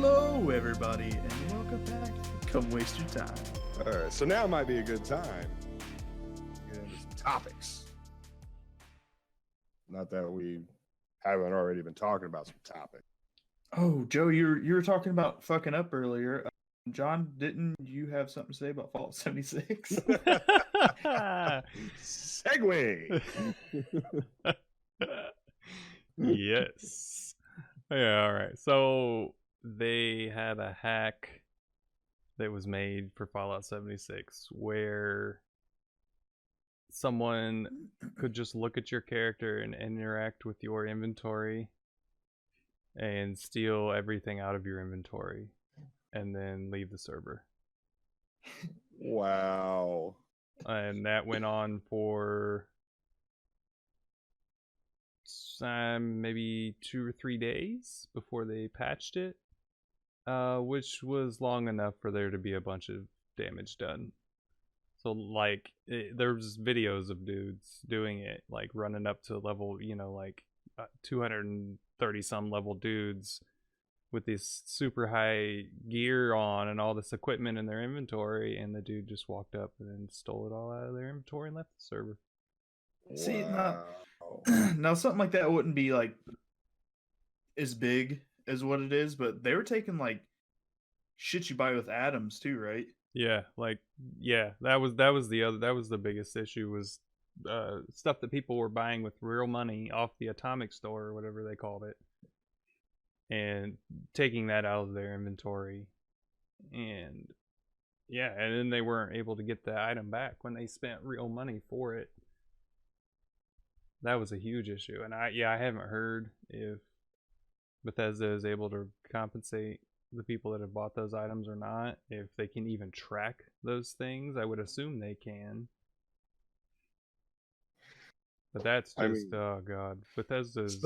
Hello, everybody, and welcome back. Come waste your time. All right, so now might be a good time to get into some topics. Not that we haven't already been talking about some topics. Oh, Joe, you were talking about fucking up earlier. John, didn't you have something to say about Fallout 76? Segue. Yes. Yeah, all right. So they had a hack that was made for Fallout 76 where someone could just look at your character and interact with your inventory and steal everything out of your inventory and then leave the server. Wow. And that went on for maybe 2 or 3 days before they patched it, which was long enough for there to be a bunch of damage done. So like there's videos of dudes doing it, like running up to level, 230 some level dudes with this super high gear on and all this equipment in their inventory, and the dude just walked up and then stole it all out of their inventory and left the server. See, Wow. now something like that wouldn't be like as big as what it is, but they were taking like shit you buy with atoms too, right? Yeah, that was the biggest issue was stuff that people were buying with real money off the atomic store or whatever they called it, and taking that out of their inventory, and then they weren't able to get the item back when they spent real money for it. That was a huge issue, and I haven't heard if Bethesda is able to compensate the people that have bought those items or not, if they can even track those things. I would assume they can, but that's just oh god, Bethesda's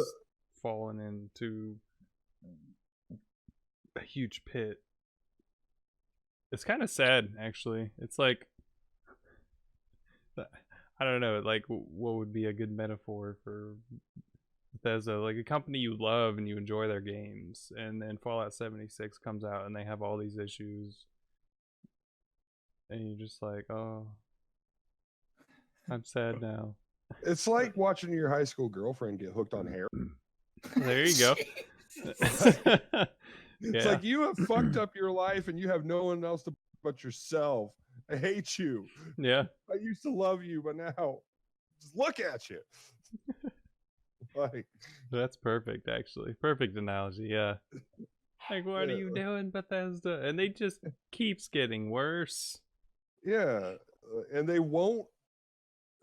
fallen into a huge pit. It's kind of sad, actually. It's like, I don't know, like what would be a good metaphor for Bethesda, like a company you love and you enjoy their games, and then Fallout 76 comes out and they have all these issues, and you're just like, oh, I'm sad now. It's like watching your high school girlfriend get hooked on hair. There you go. It's like you have fucked up your life and you have no one else but yourself. I hate you. Yeah. I used to love you, but now just look at you. Like, that's perfect, actually. Perfect analogy, yeah. Like, what are you doing, Bethesda? And they just keeps getting worse. Yeah, and they won't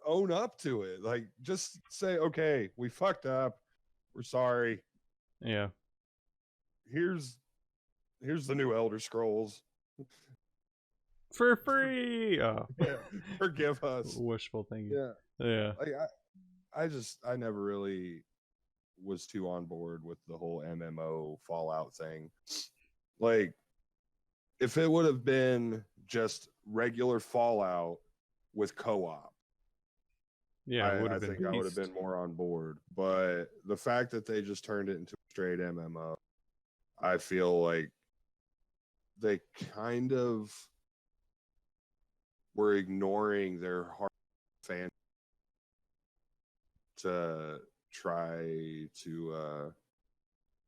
own up to it. Like, just say, okay, we fucked up. We're sorry. Yeah. Here's the new Elder Scrolls. For free. Oh. Yeah, forgive us. Wishful thinking. Yeah. Yeah. Like, I never really was too on board with the whole MMO Fallout thing. Like, if it would have been just regular Fallout with co-op, yeah, I think I would have been more on board. But the fact that they just turned it into a straight MMO, I feel like they kind of were ignoring their hard fan to try to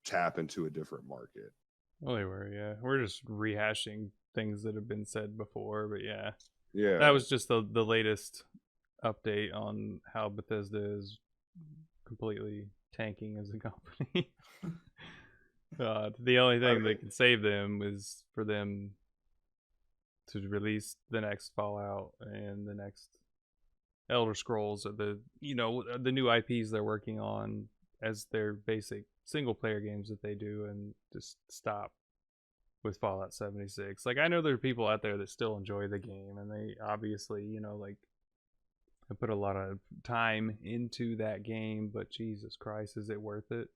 tap into a different market. Well, they were, yeah. We're just rehashing things that have been said before, but yeah. Yeah. That was just the latest update on how Bethesda is completely tanking as a company. The only thing that can save them is for them to release the next Fallout and the next Elder Scrolls, or the new IPs they're working on as their basic single player games that they do, and just stop with Fallout 76. Like, I know there are people out there that still enjoy the game, and they obviously, like, I put a lot of time into that game, but Jesus Christ, is it worth it?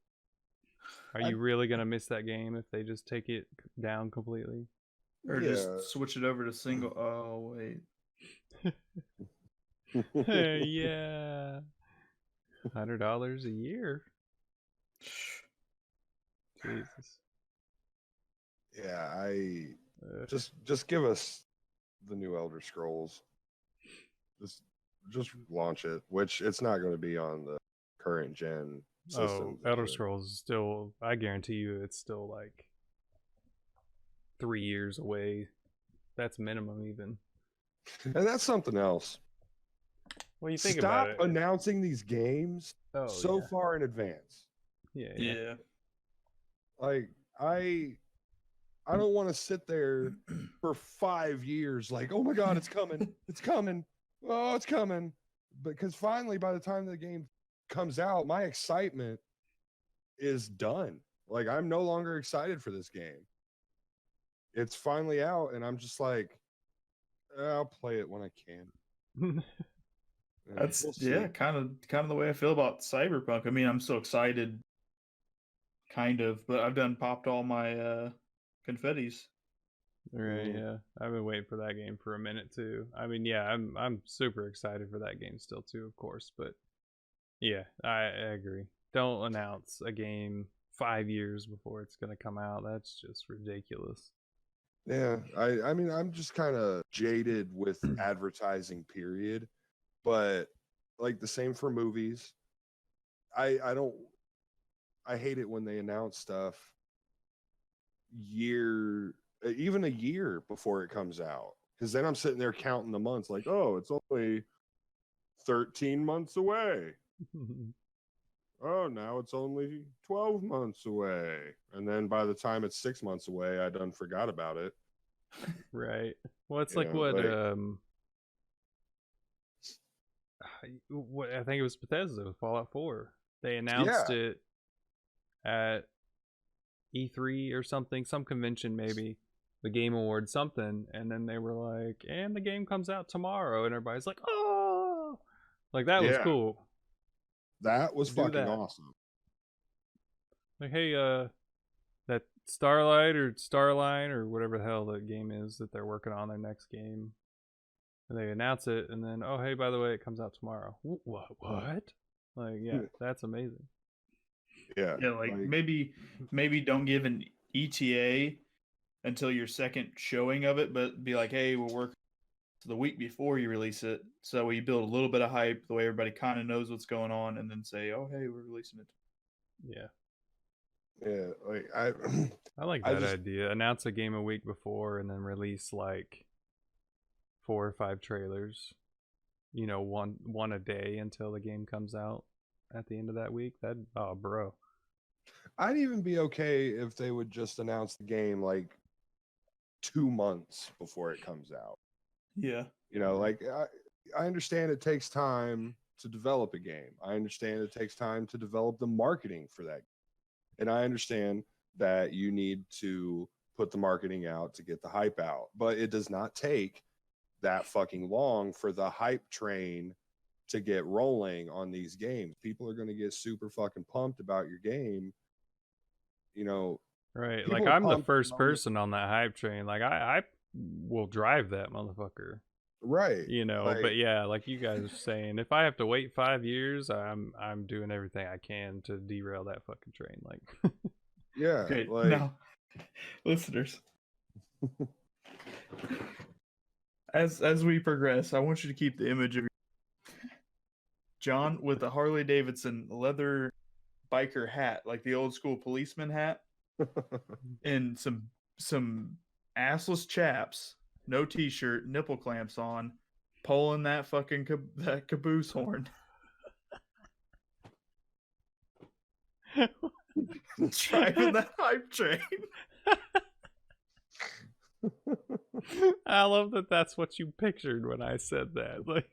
Are you really gonna miss that game if they just take it down completely? Or just switch it over to single? Oh wait. Yeah, $100 a year. Jesus. Yeah, just give us the new Elder Scrolls. Just launch it, which it's not going to be on the current gen system. Elder Scrolls is still, I guarantee you it's still like 3 years away. That's minimum even. And that's something else. What do you think Stop about it? announcing these games so far in advance. Yeah. Like I don't want to sit there for 5 years like, oh my god, it's coming. It's coming. Oh, it's coming. Because finally, by the time the game comes out, my excitement is done. Like, I'm no longer excited for this game. It's finally out, and I'm just like, I'll play it when I can. That's we'll kind of the way I feel about Cyberpunk. I mean, I'm so excited, kind of, but I've done popped all my confettis. Right, yeah. I've been waiting for that game for a minute too. I mean, yeah, I'm super excited for that game still too, of course. But yeah, I agree. Don't announce a game 5 years before it's gonna come out. That's just ridiculous. Yeah, I mean, I'm just kind of jaded with advertising, period. But like the same for movies. I hate it when they announce stuff even a year before it comes out, because then I'm sitting there counting the months like, oh, it's only 13 months away. Oh, now it's only 12 months away. And then by the time it's 6 months away, I done forgot about it. Right. Well, it's like what I think it was Bethesda with Fallout 4. They announced it at E3 or something, some convention maybe, the Game Awards, something, and then they were like, and the game comes out tomorrow, and everybody's like, oh, like that was cool. That was fucking awesome. Like, hey, that Starlight or Starline or whatever the hell the game is that they're working on, their next game, and they announce it, and then, oh, hey, by the way, it comes out tomorrow. What? Like, yeah, that's amazing. Yeah, like maybe don't give an ETA until your second showing of it, but be like, hey, we'll work the week before you release it, so you build a little bit of hype, the way everybody kind of knows what's going on, and then say, oh, hey, we're releasing it. Yeah, like I like that idea. Announce a game a week before, and then release like 4 or 5 trailers. You know, one a day until the game comes out at the end of that week. Bro. I'd even be okay if they would just announce the game like 2 months before it comes out. Yeah. You know, like I understand it takes time to develop a game. I understand it takes time to develop the marketing for that. And I understand that you need to put the marketing out to get the hype out. But it does not take that fucking long for the hype train to get rolling on these games. People are going to get super fucking pumped about your game. You know, right? Like, I'm the first person on that hype train. Like, I will drive that motherfucker. Right. You know, like, but yeah, like you guys are saying, if I have to wait 5 years, I'm doing everything I can to derail that fucking train. Like, yeah. Okay, like, now, listeners, as we progress, I want you to keep the image of John with a Harley Davidson leather biker hat, like the old school policeman hat, and some assless chaps, no t-shirt, nipple clamps on, pulling that fucking that caboose horn. Driving that hype train. I love that that's what you pictured when I said that. Like,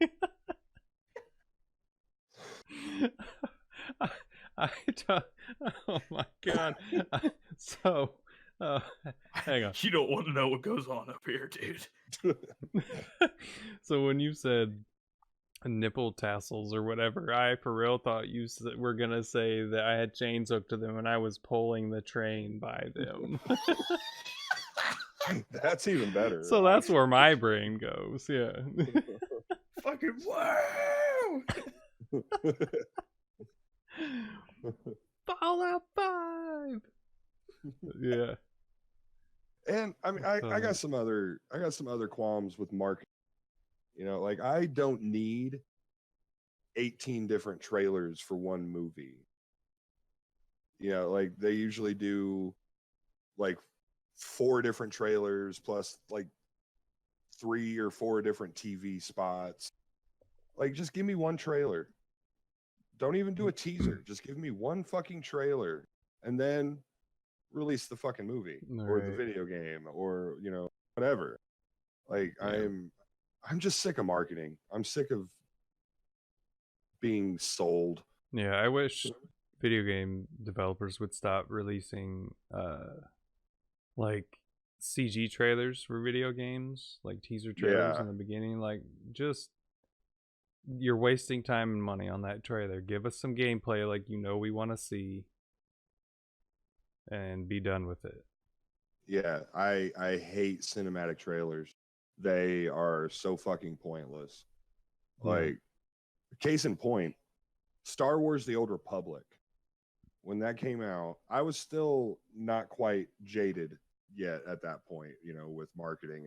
oh my god. So, hang on. You don't want to know what goes on up here, dude. So when you said nipple tassels or whatever, I for real thought you were gonna say that I had chains hooked to them and I was pulling the train by them. That's even better. So that's where my brain goes. Yeah. Fucking wow. Fallout 5. Yeah. And I mean, I got some other qualms with marketing. You know, like I don't need 18 different trailers for one movie. You know, like they usually do like 4 different trailers plus like 3 or 4 different TV spots. Like, just give me one trailer. Don't even do a teaser. Just give me one fucking trailer and then release the fucking movie or the video game or, you know, whatever. Like, Yeah. I'm just sick of marketing. I'm sick of being sold. Yeah, I wish video game developers would stop releasing like CG trailers for video games, like teaser trailers in the beginning. Like, just you're wasting time and money on that trailer. Give us some gameplay like you know we want to see and be done with it. Yeah, I hate cinematic trailers. They are so fucking pointless. Like, case in point, Star Wars The Old Republic. When that came out, I was still not quite jaded yet at that point, you know, with marketing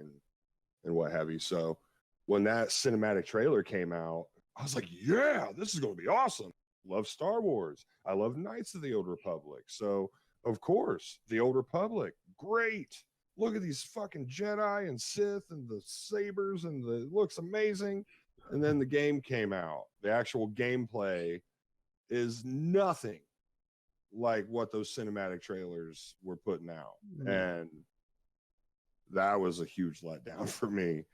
and what have you. So when that cinematic trailer came out, I was like, yeah, this is going to be awesome. Love Star Wars. I love Knights of the Old Republic. So, of course, the Old Republic, great. Look at these fucking Jedi and Sith and the sabers, and it looks amazing. And then the game came out. The actual gameplay is nothing like what those cinematic trailers were putting out. And that was a huge letdown for me.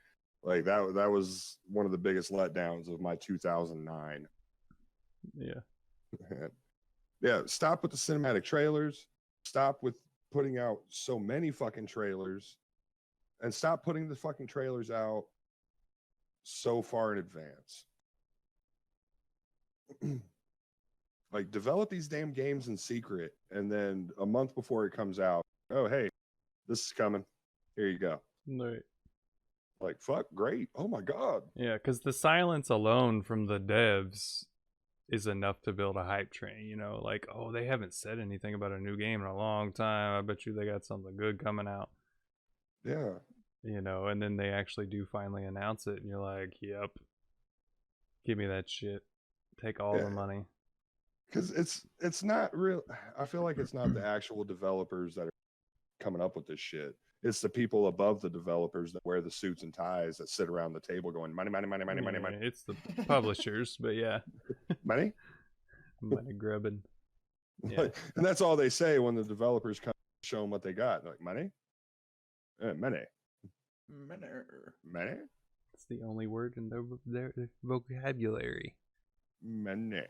Like that was one of the biggest letdowns of my 2009. Yeah, stop with the cinematic trailers. Stop with putting out so many fucking trailers, and stop putting the fucking trailers out so far in advance. Like, develop these damn games in secret, and then a month before it comes out, oh, hey, this is coming. Here you go. Right. Like, fuck, great. Oh my God. Yeah, because the silence alone from the devs is enough to build a hype train, you know, like, oh, they haven't said anything about a new game in a long time. I bet you they got something good coming out. Yeah. You know, and then they actually do finally announce it, and you're like, yep, give me that shit. Take all the money. Because it's not real. I feel like it's not the actual developers that are coming up with this shit. It's the people above the developers that wear the suits and ties that sit around the table going, money, money, money, money, money, money. It's the publishers, but yeah. Money? Money grubbing. Yeah. And that's all they say when the developers come show them what they got. They're like, money? Money. Money? It's the only word in their vocabulary. Money.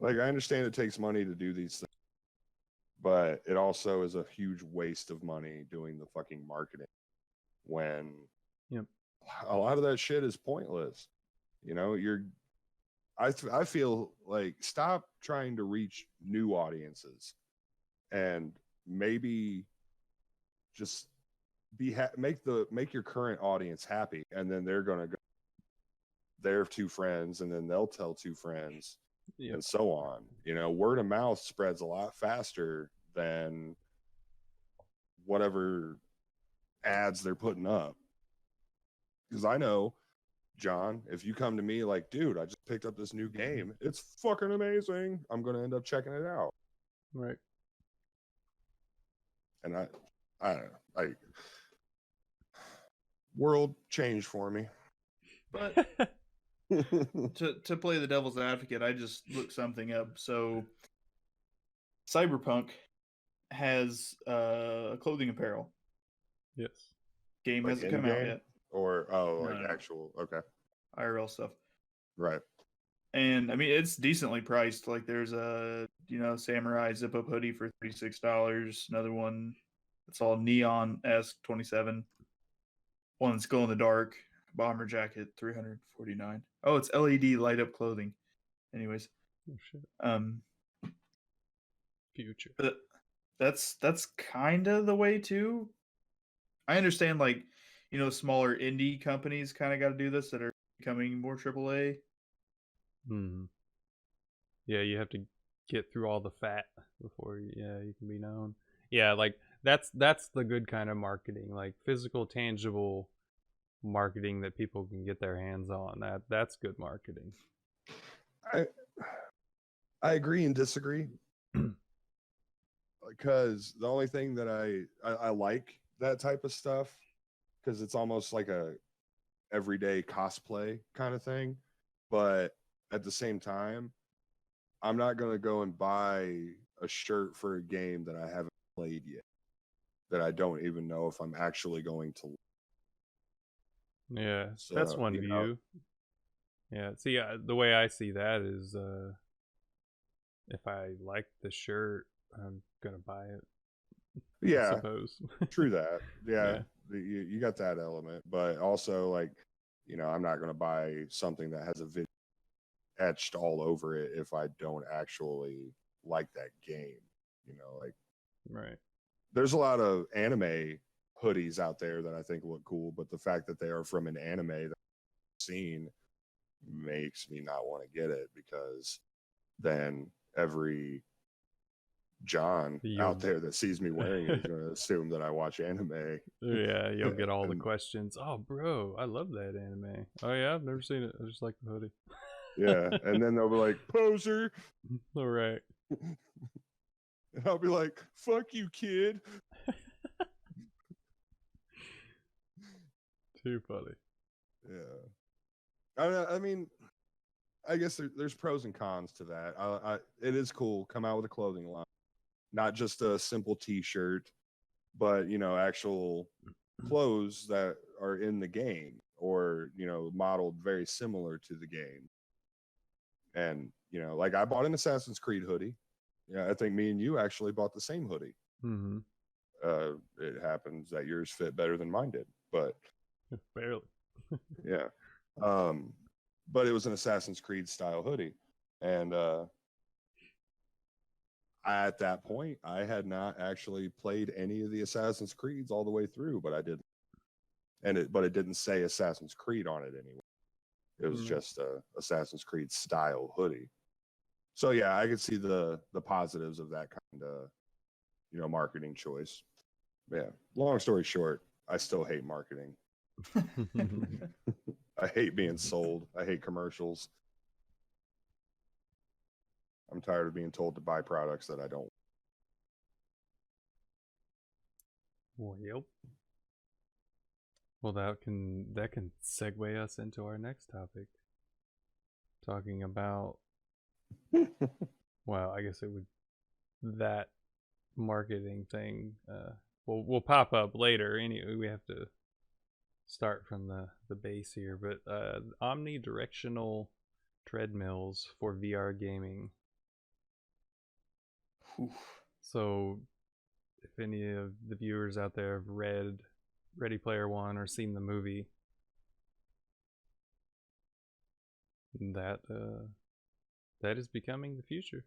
Like, I understand it takes money to do these things, but it also is a huge waste of money doing the fucking marketing when a lot of that shit is pointless. You know, I feel like stop trying to reach new audiences and maybe just make your current audience happy, and then they're going to go their 2 friends, and then they'll tell 2 friends. And so on. You know, word of mouth spreads a lot faster than whatever ads they're putting up. Because I know, John, if you come to me like, dude, I just picked up this new game, it's fucking amazing, I'm going to end up checking it out. Right. And I don't know. Like, world changed for me. But to play the devil's advocate, I just looked something up. So Cyberpunk has clothing apparel. Yes. Game like hasn't come out yet. Or actual IRL stuff. Right. And I mean, it's decently priced. Like, there's a samurai zip-up hoodie for $36. Another one that's all neon-esque, $27. One that's glow in the dark bomber jacket, $349. Oh, it's LED light up clothing. Anyways, oh, shit. Future. But that's kind of the way too. I understand, like, smaller indie companies kind of got to do this that are becoming more AAA. Yeah, you have to get through all the fat before you can be known. Yeah, like that's the good kind of marketing, like physical, tangible marketing that people can get their hands on. That's good marketing. I agree and disagree. Because the only thing that I like that type of stuff, because it's almost like a everyday cosplay kind of thing, but at the same time, I'm not going to go and buy a shirt for a game that I haven't played yet, that I don't even know if I'm actually going to. Yeah, So, that's one you know. view. Yeah, see, the way I see that is, if I like the shirt, I'm gonna buy it. I Yeah, suppose. true that. Yeah, Yeah. you got that element, but also like, I'm not going to buy something that has a video etched all over it if I don't actually like that game. Like, Right. there's a lot of anime hoodies out there that I think look cool, but the fact that they are from an anime that I've seen makes me not want to get it, because then every John out there that sees me wearing it is going to assume that I watch anime. Yeah, you'll get all the And- questions. Oh, bro, I love that anime. Oh yeah, I've never seen it. I just like the hoodie. Yeah, and then they'll be like, poser. All right. And I'll be like, fuck you, kid. Too funny. Yeah. I mean, I guess there's pros and cons to that. It is cool. Come out with a clothing line, not just a simple T-shirt, but actual clothes that are in the game, or modeled very similar to the game. And like, I bought an Assassin's Creed hoodie. Yeah, I think me and you actually bought the same hoodie. Mm-hmm. It happens that yours fit better than mine did, but Barely. yeah. But it was an Assassin's Creed style hoodie, and at that point, I had not actually played any of the Assassin's Creeds all the way through, but I did, but it didn't say Assassin's Creed on it anyway. It was just a Assassin's Creed style hoodie. So yeah, I could see the positives of that kind of marketing choice. Yeah. Long story short, I still hate marketing. I hate being sold. I hate commercials. I'm tired of being told to buy products that I don't. Well, well, that can segue us into our next topic, talking about. Well, I guess it would, that marketing thing. Will pop up later. Anyway, we have to start from the base here, but omnidirectional treadmills for VR gaming. Oof. So, if any of the viewers out there have read Ready Player One or seen the movie, that is becoming the future,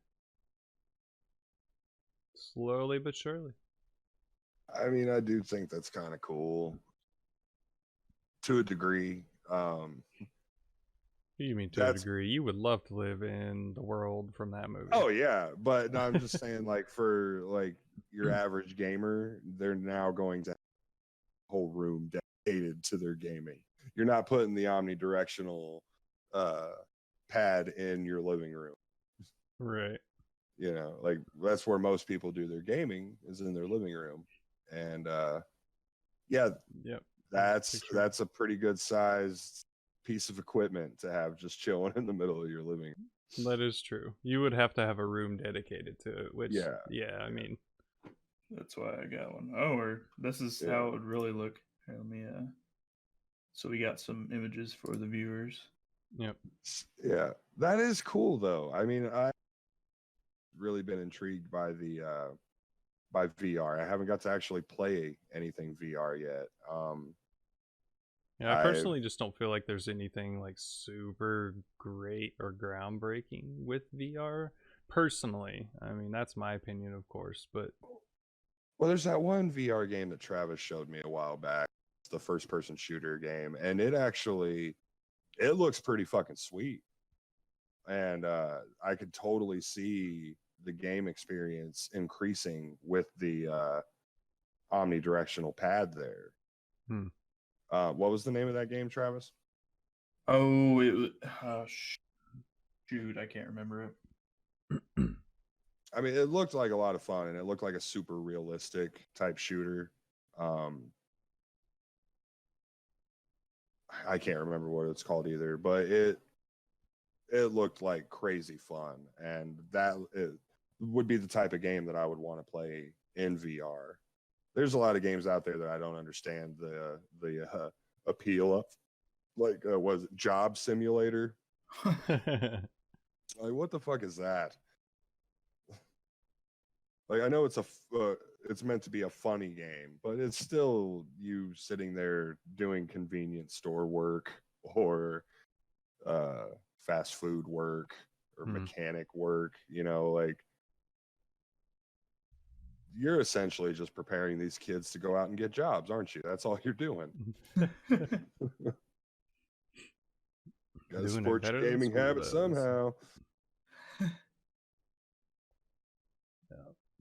slowly but surely. I mean, I do think that's kind of cool to a degree. What do you mean to a degree? You would love to live in the world from that movie. Oh yeah, but no, I'm just saying, like, for like your average gamer, they're now going to have a whole room dedicated to their gaming. You're not putting the omnidirectional pad in your living room. Right. Like, that's where most people do their gaming, is in their living room. And yeah, yep, that's a pretty good sized piece of equipment to have just chilling in the middle of your living room. That is true. You would have to have a room dedicated to it, which I mean, that's why I got one. Oh, or this is how it would really look. Here, let me so we got some images for the viewers. Yep. Yeah, that is cool though. I mean, I really been intrigued by the by VR. I haven't got to actually play anything VR yet. Yeah, I personally just don't feel like there's anything like super great or groundbreaking with VR. Personally, I mean, that's my opinion, of course, but well, there's that one VR game that Travis showed me a while back. It's the first-person shooter game, and it looks pretty fucking sweet. And I could totally see the game experience increasing with the omnidirectional pad there. Hmm. What was the name of that game, Travis? Oh, it was. Shoot, I can't remember it. I mean, it looked like a lot of fun, and it looked like a super realistic type shooter. I can't remember what it's called either, but it looked like crazy fun, and that it would be the type of game that I would want to play in VR. There's a lot of games out there that I don't understand the appeal of, like was it Job Simulator? Like, what the fuck is that? Like, I know it's it's meant to be a funny game, but it's still you sitting there doing convenience store work or fast food work or mechanic work. You know, like you're essentially just preparing these kids to go out and get jobs, aren't you? That's all you're doing. Gotta support your gaming habit somehow.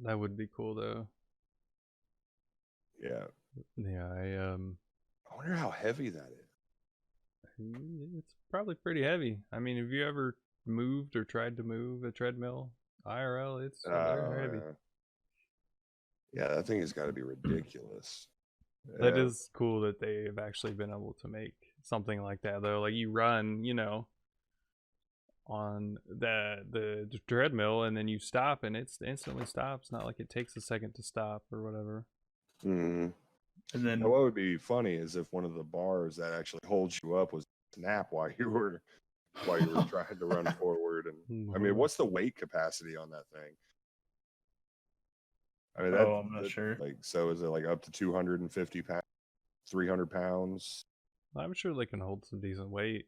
That would be cool though. Yeah. Yeah, I wonder how heavy that is. It's probably pretty heavy. I mean, have you ever moved or tried to move a treadmill IRL? It's they're heavy. Yeah, that thing has got to be ridiculous. That is cool that they've actually been able to make something like that though. Like you run, you know, on the treadmill and then you stop and it instantly stops. Not like it takes a second to stop or whatever. Mm-hmm. And then what would be funny is if one of the bars that actually holds you up was snap while you were trying to run forward. And I mean, what's the weight capacity on that thing? I mean, I'm not sure. Like, so is it like up to 250 pounds, 300 pounds? I'm sure they can hold some decent weight.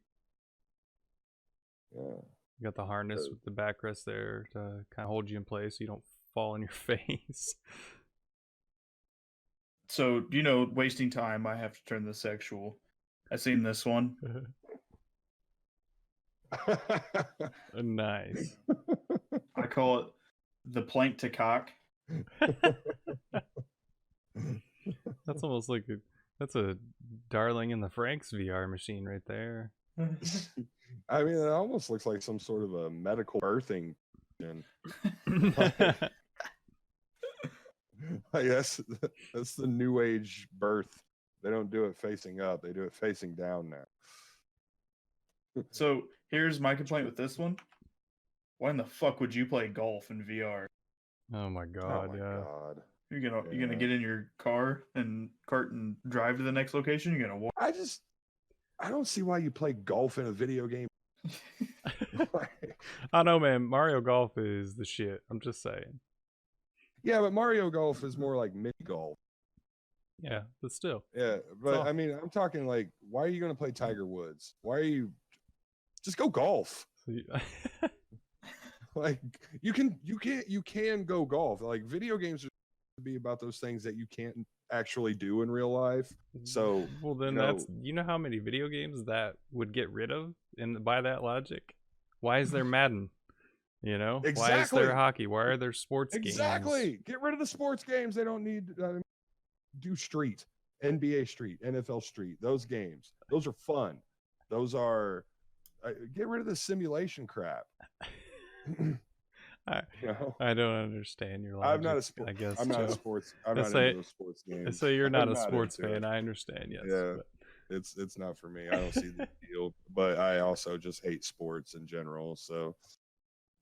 Yeah. You got the harness with the backrest there to kind of hold you in place so you don't fall on your face. So, you know, wasting time, I have to turn this sexual. I seen this one. Nice. I call it the plank to cock. That's almost like that's a Darling in the Franxx VR machine right there. I mean, it almost looks like some sort of a medical birthing. Like that's the new age birth. They don't do it facing up; they do it facing down now. So here's my complaint with this one. Why in the fuck would you play golf in VR? Oh my god! Oh my god! You're gonna get in your car and cart and drive to the next location. You're gonna walk. I don't see why you play golf in a video game. I know, man. Mario Golf is the shit. I'm just saying. Yeah, but Mario Golf is more like mini golf. Yeah, but still. Yeah, but I mean, I'm talking like, why are you going to play Tiger Woods? Why are you just go golf? Like you can go golf. Like video games are to be about those things that you can't actually do in real life. So well, then you know how many video games that would get rid of, and by that logic, why is there Madden? You know, exactly. Why is there hockey? Why are there sports games? Exactly. Get rid of the sports games. They don't need do Street, NBA Street, NFL Street. Those games. Those are fun. Those are get rid of the simulation crap. I don't understand your logic. I'm not a sports. I guess I'm not a sports. I'm not into those sports games. So you're not a sports fan. I understand. Yes. Yeah. But it's not for me. I don't see the deal. But I also just hate sports in general. So.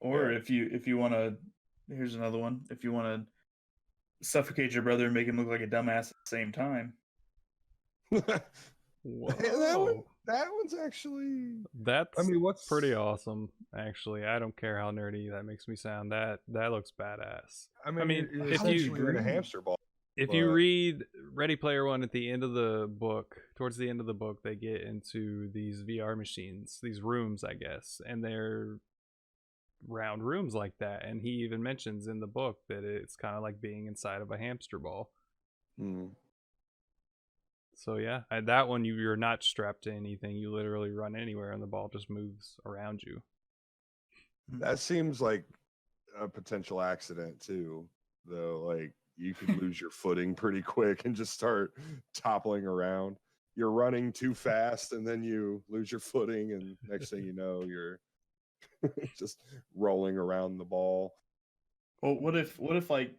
Or if you want to, here's another one. If you want to suffocate your brother and make him look like a dumbass at the same time. That one's actually. What's pretty awesome. Actually, I don't care how nerdy that makes me sound. That looks badass. I mean if you in a hamster ball. If you read Ready Player One at the end of the book, towards the end of the book, they get into these VR machines, these rooms, I guess, and they're round rooms like that. And he even mentions in the book that it's kind of like being inside of a hamster ball. So yeah, that one you're not strapped to anything. You literally run anywhere and the ball just moves around you. That seems like a potential accident too, though. Like you could lose your footing pretty quick and just start toppling around. You're running too fast, and then you lose your footing, and next thing you know, you're just rolling around the ball. Well, what if like,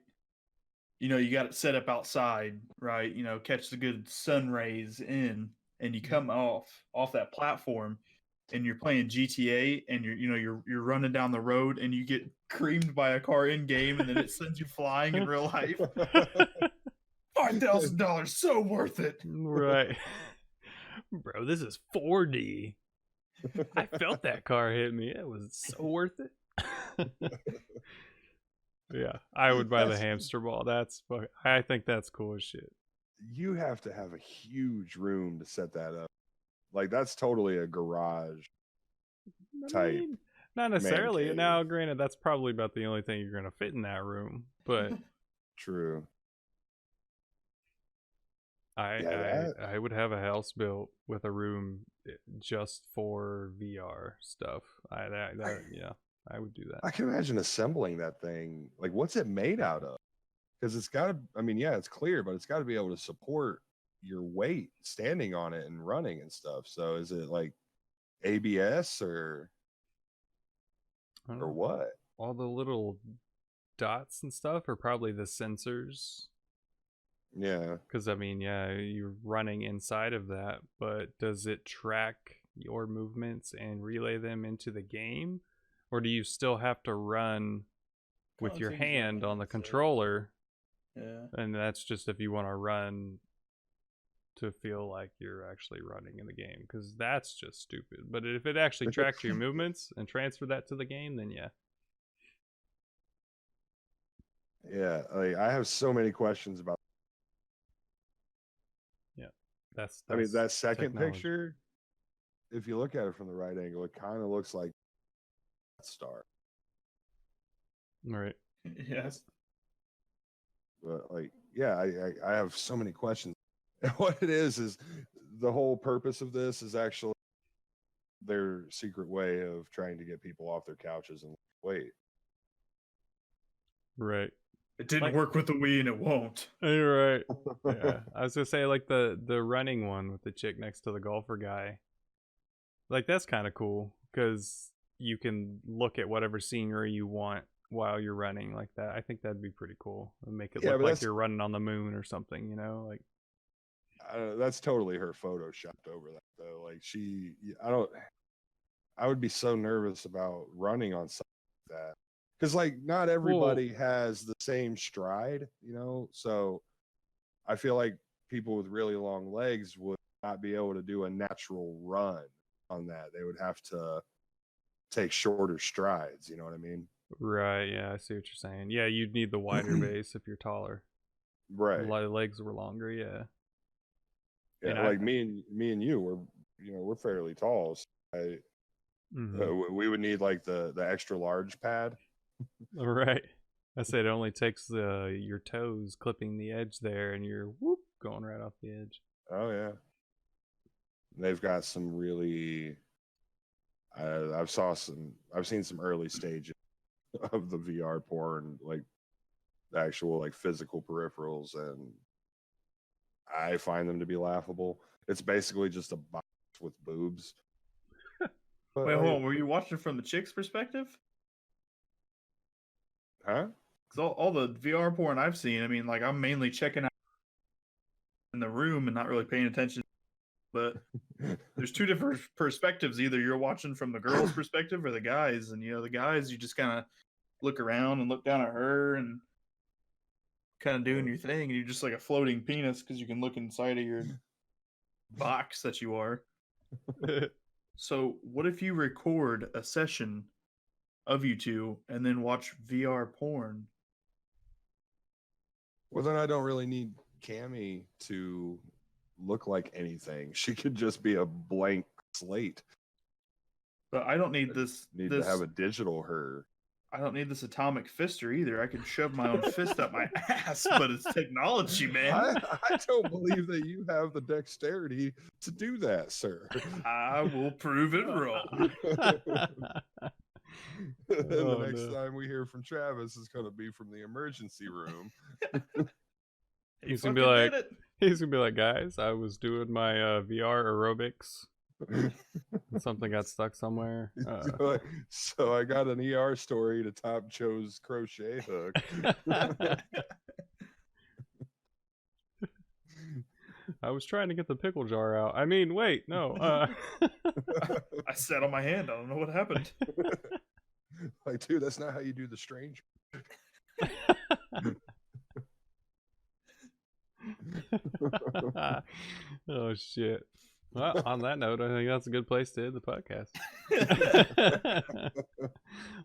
you got it set up outside, right? Catch the good sun rays in, and you come off that platform, and you're playing GTA, and you're running down the road, and you get creamed by a car in game, and then it sends you flying in real life. $5,000, so worth it. Right. Bro, this is 4D. I felt that car hit me. It was so worth it. Yeah, I would buy the hamster ball. I think that's cool as shit. You have to have a huge room to set that up. Like, that's totally a garage type. Not necessarily. cave. Now, granted, that's probably about the only thing you're going to fit in that room. But True. I would have a house built with a room just for VR stuff. I would do that. I can imagine assembling that thing. Like, what's it made out of? Because it's got to, I mean, yeah, it's clear, but it's got to be able to support your weight standing on it and running and stuff. So is it like ABS or what? All the little dots and stuff are probably the sensors. Yeah. Because, I mean, yeah, you're running inside of that, but does it track your movements and relay them into the game? Or do you still have to run with your hand on the controller? Yeah. And that's just if you want to run to feel like you're actually running in the game, because that's just stupid. But if it actually tracked your movements and transferred that to the game, then yeah. Yeah, like, I have so many questions about. That's I mean, that second technology. picture, if you look at it from the right angle, it kind of looks like a star. Right. Yes. But like, yeah, I have so many questions. And what it is the whole purpose of this is actually their secret way of trying to get people off their couches and wait. Right. It didn't work with the Wii, and it won't. You're right. Yeah. I was gonna say, like, the running one with the chick next to the golfer guy. Like, that's kind of cool because you can look at whatever scenery you want while you're running like that. I think that'd be pretty cool. And make it look like you're running on the moon or something, like. That's totally her photoshopped over that though. Like, I would be so nervous about running on something like that. Because, like, not everybody has the same stride, so I feel like people with really long legs would not be able to do a natural run on that. They would have to take shorter strides, you know what I mean? Right, yeah, I see what you're saying. Yeah, you'd need the wider base if you're taller. Right. The legs were longer, yeah. Yeah, like me and you, we're fairly tall. So we would need like the extra large pad. Right. I said it only takes your toes clipping the edge there, and you're going right off the edge. Oh yeah. They've got some really. I've seen some early stages of the VR porn, like the actual like physical peripherals, and I find them to be laughable. It's basically just a box with boobs. Wait, hold on. Were you watching from the chick's perspective? Huh? Because all the VR porn I've seen, I mean, like, I'm mainly checking out in the room and not really paying attention. But there's two different perspectives. Either you're watching from the girl's perspective or the guys. And, the guys, you just kind of look around and look down at her and kind of doing your thing. And you're just like a floating penis because you can look inside of your box that you are. So what if you record a session of you two and then watch VR porn? Well, then I don't really need Cammy to look like anything. She could just be a blank slate. But I don't need this. To have a digital her. I don't need this atomic fister either. I can shove my own fist up my ass, but it's technology, man. I don't believe that you have the dexterity to do that, sir. I will prove it wrong. And Oh, the next no. time we hear from Travis is going to be from the emergency room. He He's gonna be fucking like, did it. he's gonna be like, guys, I was doing my VR aerobics. And something got stuck somewhere. So I got an ER story to top Joe's crochet hook. I was trying to get the pickle jar out. I mean, wait, no. I sat on my hand. I don't know what happened. Like, dude, that's not how you do the strange. Oh shit. Well, on that note, I think that's a good place to end the podcast.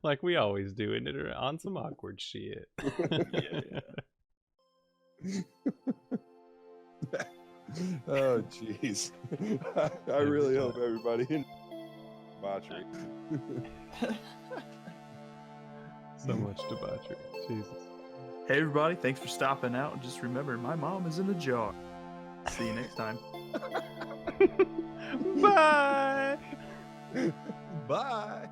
Like we always do, end it on some awkward shit. Yeah. Oh, jeez. I really hope everybody debauchery. So much debauchery. Jesus. Hey, everybody. Thanks for stopping out. And just remember, my mom is in a jar. See you next time. Bye. Bye.